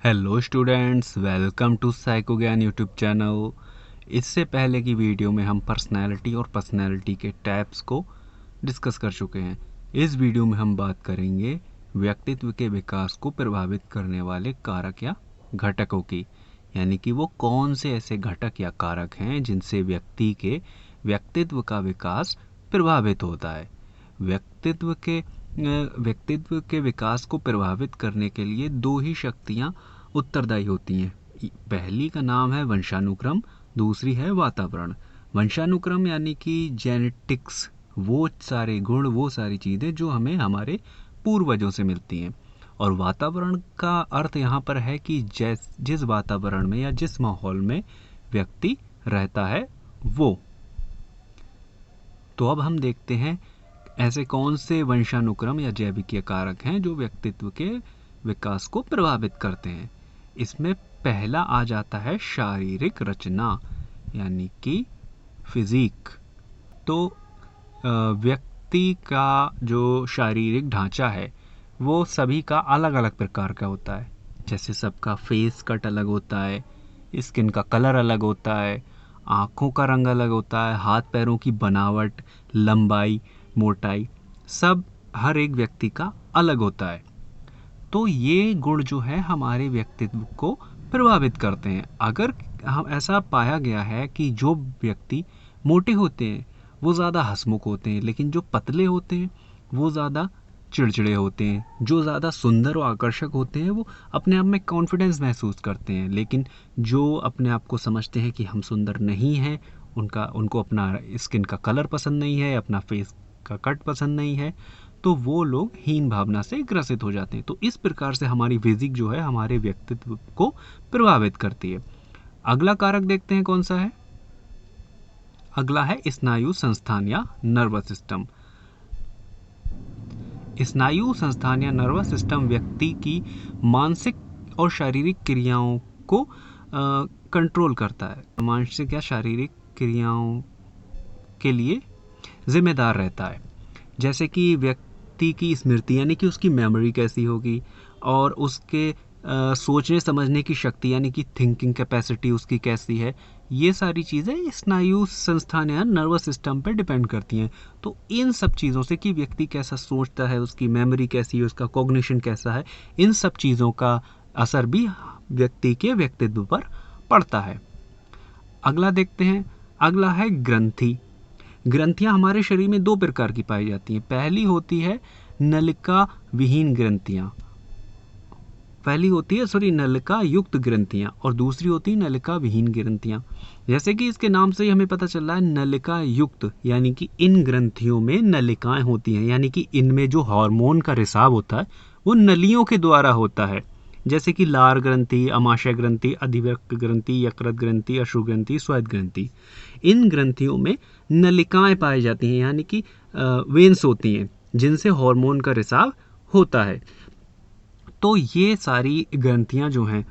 Hello students, welcome to psycho Gyan YouTube channel. इससे पहले की वीडियो में हम पर्सनैलिटी और पर्सनैलिटी के टाइप्स को डिस्कस कर चुके हैं। इस वीडियो में हम बात करेंगे व्यक्तित्व के विकास को प्रभावित करने वाले कारक या घटकों की, यानी कि वो कौन से ऐसे घटक या कारक हैं जिनसे व्यक्ति के व्यक्तित्व का विकास प्रभावित होता है। व्यक्तित्व के विकास को प्रभावित करने के लिए दो ही शक्तियाँ उत्तरदायी होती हैं। पहली का नाम है वंशानुक्रम, दूसरी है वातावरण। वंशानुक्रम यानी कि जेनेटिक्स, वो सारे गुण, वो सारी चीज़ें जो हमें हमारे पूर्वजों से मिलती हैं। और वातावरण का अर्थ यहाँ पर है कि जिस वातावरण में या जिस माहौल में व्यक्ति रहता है वो। तो अब हम देखते हैं ऐसे कौन से वंशानुक्रम या जैविकीय कारक हैं जो व्यक्तित्व के विकास को प्रभावित करते हैं। इसमें पहला आ जाता है शारीरिक रचना, यानी कि फिजिक। तो व्यक्ति का जो शारीरिक ढांचा है वो सभी का अलग अलग प्रकार का होता है। जैसे सबका फेस कट अलग होता है, स्किन का कलर अलग होता है, आँखों का रंग अलग होता है, हाथ पैरों की बनावट, लंबाई, मोटाई, सब हर एक व्यक्ति का अलग होता है। तो ये गुण जो है हमारे व्यक्तित्व को प्रभावित करते हैं। अगर हम ऐसा पाया गया है कि जो व्यक्ति मोटे होते हैं वो ज़्यादा हंसमुख होते हैं, लेकिन जो पतले होते हैं वो ज़्यादा चिड़चिड़े होते हैं। जो ज़्यादा सुंदर और आकर्षक होते हैं वो अपने आप में कॉन्फिडेंस महसूस करते हैं, लेकिन जो अपने आप को समझते हैं कि हम सुंदर नहीं हैं, उनको अपना स्किन का कलर पसंद नहीं है, अपना फेस का कट पसंद नहीं है, तो वो लोग हीन भावना से ग्रसित हो जाते हैं। तो इस प्रकार से हमारी फिजिक जो है हमारे व्यक्तित्व को प्रभावित करती है। अगला कारक देखते हैं कौन सा है। अगला है स्नायु संस्थान या नर्वस सिस्टम। स्नायु संस्थान या नर्वस सिस्टम व्यक्ति की मानसिक और शारीरिक क्रियाओं को कंट्रोल करता है। मानसिक या शारीरिक क्रियाओं के लिए जिम्मेदार रहता है। जैसे कि व्यक्ति की स्मृति, यानी कि उसकी मेमोरी कैसी होगी, और उसके सोचने समझने की शक्ति, यानी कि थिंकिंग कैपेसिटी उसकी कैसी है, ये सारी चीज़ें स्नायु संस्थान या नर्वस सिस्टम पर डिपेंड करती हैं। तो इन सब चीज़ों से कि व्यक्ति कैसा सोचता है, उसकी मेमोरी कैसी है, उसका कॉग्निशन कैसा है, इन सब चीज़ों का असर भी व्यक्ति के व्यक्तित्व पर पड़ता है। अगला देखते हैं। अगला है ग्रंथि। ग्रंथियां हमारे शरीर में दो प्रकार की पाई जाती हैं। पहली होती है नलिका विहीन ग्रंथियां, नलिका युक्त ग्रंथियां, और दूसरी होती है नलिका विहीन ग्रंथियां। जैसे कि इसके नाम से ही हमें पता चल रहा है नलिका युक्त, यानी कि इन ग्रंथियों में नलिकाएं होती हैं, यानी कि इनमें जो हार्मोन का रिसाव होता है वो नलियों के द्वारा होता है। जैसे कि लार ग्रंथि, अमाशय ग्रंथि, अधिवृक्क ग्रंथि, यकृत ग्रंथि, अश्रु ग्रंथि, श्वेत ग्रंथि। इन ग्रंथियों में नलिकाएं पाई जाती हैं, यानी कि वेन्स होती हैं जिनसे हार्मोन का रिसाव होता है। तो ये सारी ग्रंथियां जो हैं,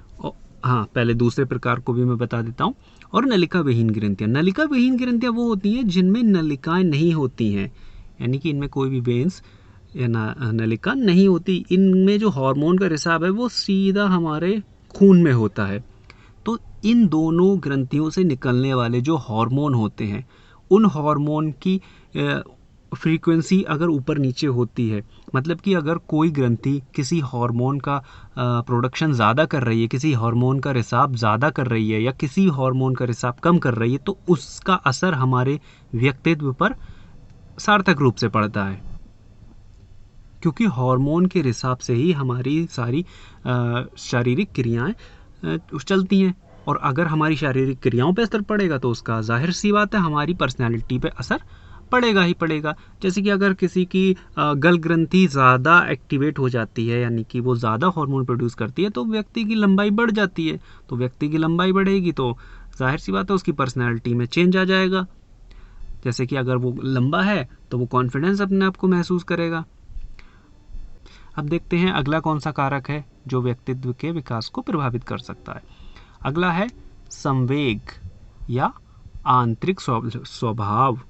हाँ, पहले दूसरे प्रकार को भी मैं बता देता हूँ। और नलिका विहीन ग्रंथियां वो होती हैं जिनमें नलिकाएं नहीं होती हैं, यानी कि इनमें कोई भी वेन्स या नलिका नहीं होती। इनमें जो हार्मोन का रिसाव है वो सीधा हमारे खून में होता है। तो इन दोनों ग्रंथियों से निकलने वाले जो हार्मोन होते हैं, उन हार्मोन की फ्रीक्वेंसी अगर ऊपर नीचे होती है, मतलब कि अगर कोई ग्रंथि किसी हार्मोन का प्रोडक्शन ज़्यादा कर रही है, किसी हार्मोन का रिसाव ज़्यादा कर रही है, या किसी हार्मोन का रिसाव कम कर रही है, तो उसका असर हमारे व्यक्तित्व पर सार्थक रूप से पड़ता है, क्योंकि हार्मोन के रिसाव से ही हमारी सारी शारीरिक क्रियाएं चलती हैं। और अगर हमारी शारीरिक क्रियाओं पे असर पड़ेगा तो उसका जाहिर सी बात है हमारी पर्सनैलिटी पे असर पड़ेगा ही पड़ेगा। जैसे कि अगर किसी की गल ग्रंथि ज़्यादा एक्टिवेट हो जाती है, यानी कि वो ज़्यादा हार्मोन प्रोड्यूस करती है, तो व्यक्ति की लंबाई बढ़ जाती है। तो व्यक्ति की लंबाई बढ़ेगी तो जाहिर सी बात है उसकी पर्सनैलिटी में चेंज आ जाएगा। जैसे कि अगर वो लंबा है तो वो कॉन्फिडेंस अपने आप को महसूस करेगा। अब देखते हैं अगला कौन सा कारक है जो व्यक्तित्व के विकास को प्रभावित कर सकता है। अगला है संवेग या आंतरिक स्वभाव,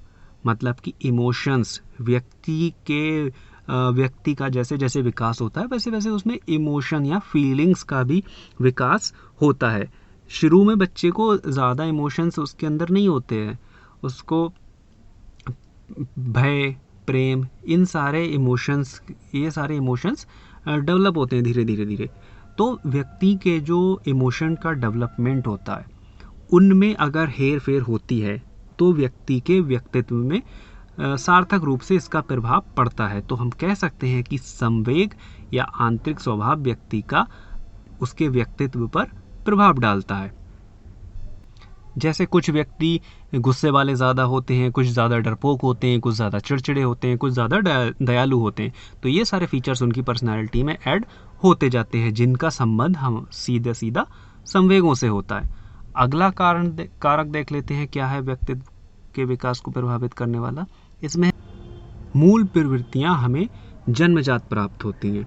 मतलब कि इमोशंस। व्यक्ति के व्यक्ति का जैसे जैसे विकास होता है वैसे वैसे उसमें इमोशन या फीलिंग्स का भी विकास होता है। शुरू में बच्चे को ज़्यादा इमोशंस उसके अंदर नहीं होते हैं, उसको भय, प्रेम, ये सारे इमोशंस डेवलप होते हैं धीरे धीरे धीरे। तो व्यक्ति के जो इमोशन का डेवलपमेंट होता है उनमें अगर हेर फेर होती है तो व्यक्ति के व्यक्तित्व में सार्थक रूप से इसका प्रभाव पड़ता है। तो हम कह सकते हैं कि संवेग या आंतरिक स्वभाव व्यक्ति का उसके व्यक्तित्व पर प्रभाव डालता है। जैसे कुछ व्यक्ति गुस्से वाले ज़्यादा होते हैं, कुछ ज़्यादा डरपोक होते हैं, कुछ ज़्यादा चिड़चिड़े होते हैं, कुछ ज़्यादा दयालु होते हैं। तो ये सारे फीचर्स उनकी पर्सनैलिटी में ऐड होते जाते हैं, जिनका संबंध हम सीधा सीधा संवेगों से होता है। अगला कारक देख लेते हैं क्या है व्यक्तित्व के विकास को प्रभावित करने वाला। इसमें मूल प्रवृत्तियाँ हमें जन्मजात प्राप्त होती हैं।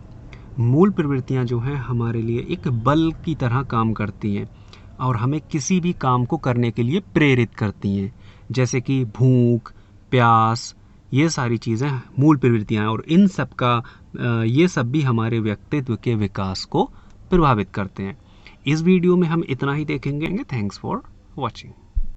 मूल प्रवृत्तियाँ जो हैं हमारे लिए एक बल की तरह काम करती हैं और हमें किसी भी काम को करने के लिए प्रेरित करती हैं, जैसे कि भूख, प्यास, ये सारी चीज़ें मूल प्रवृत्तियाँ हैं और इन सब का ये सब भी हमारे व्यक्तित्व के विकास को प्रभावित करते हैं। इस वीडियो में हम इतना ही देखेंगे। Thanks for watching.